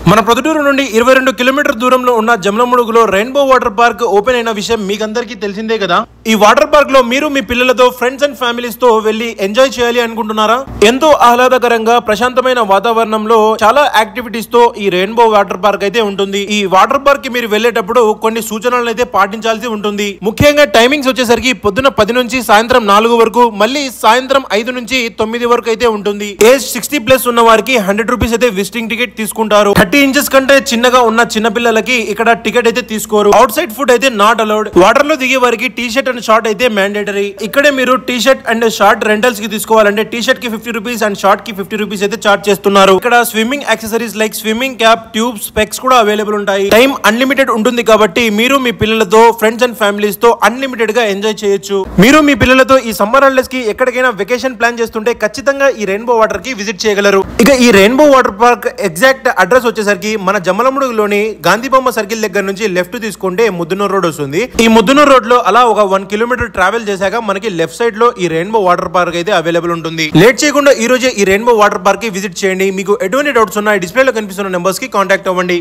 మన ప్రొద్దుటూరు నుండి 22 కిలోమీటర్ దూరంలో ఉన్న జమలమడుగులో రెయిన్బో వాటర్ పార్క్ ఓపెన్ అయిన విషయం మీకందరికీ తెలిసిందే కదా. ఈ వాటర్ పార్క్ లో మీరు మీ పిల్లలతో ఫ్రెండ్స్ అండ్ ఫ్యామిలీస్ తో వెళ్లి ఎంజాయ్ చేయాలి అనుకుంటున్నారా? ఎంతో ఆహ్లాదకరంగా ప్రశాంతమైన వాతావరణంలో చాలా యాక్టివిటీస్ తో ఈ రెయిన్బో వాటర్ పార్క్ అయితే ఉంటుంది. ఈ వాటర్ పార్క్ కి మీరు వెళ్లేటప్పుడు కొన్ని సూచనలను అయితే పాటించాల్సి ఉంటుంది. ముఖ్యంగా టైమింగ్స్ వచ్చేసరికి పొద్దున 10 నుంచి సాయంత్రం 4 వరకు, మళ్ళీ సాయంత్రం 5 నుంచి 9 వరకు అయితే ఉంటుంది. ఏజ్ 60+ ఉన్న వారికి 100 రూపీస్ అయితే విజిటింగ్ టికెట్ తీసుకుంటారు. 30 ఇంచెస్ కంటే చిన్నగా ఉన్న చిన్న పిల్లలకి ఇక్కడ టికెట్ అయితే తీసుకోరు. అవుట్ సైడ్ ఫుడ్ అయితే నాట్ అలౌడ్. వాటర్ లో దిగే వారికి టీ షర్ట్ అండ్ షార్ట్ అయితే మ్యాండేటరీ. ఇక్కడే మీరు T shirt and short rentals కి తీసుకోవాలంటే టీ షర్ట్ కి 50 రూపీస్ అండ్ షార్ట్ కి 50 రూపీస్ అయితే చార్జ్ చేస్తున్నారు. ఇక్కడ swimming accessories like swimming cap, tube, specs కూడా అవైలబుల్ ఉంటాయి. టైం అన్లిమిటెడ్ ఉంటుంది కాబట్టి మీరు మీ పిల్లలతో ఫ్రెండ్స్ అండ్ ఫ్యామిలీస్ తో అన్లిమిటెడ్ గా ఎంజాయ్ చేయొచ్చు. మీరు మీ పిల్లలతో ఈ సమ్మర్ హాలిడేస్ కి ఎక్కడికైనా వెకేషన్ ప్లాన్ చేస్తుంటే ఖచ్చితంగా ఈ రెయిన్బో వాటర్ కి విజిట్ చేయగలరు. ఇక ఈ rainbow water park exact address వచ్చేసరికి మన జమలమడుగులోని గాంధీబొమ్మ సర్కిల్ దగ్గర నుంచి లెఫ్ట్ తీసుకుంటే ముద్దునూరు రోడ్ వస్తుంది. ఈ ముద్దునూరు రోడ్ లో అలా ఒక 1 కిలోమీటర్ ట్రావెల్ చేశాక మనకి లెఫ్ట్ సైడ్ లో ఈ రెయిన్బో వాటర్ పార్క్ అయితే అవైలబుల్ ఉంటుంది. లేట్ చేయకుండా ఈ రోజే ఈ రెయిన్బో వాటర్ పార్క్ కి విజిట్ చేయండి. మీకు ఎటువంటి డౌట్స్ ఉన్నా డిస్ప్లేలో కనిపిస్తున్న నెంబర్స్ కి కాంటాక్ట్ అవ్వండి.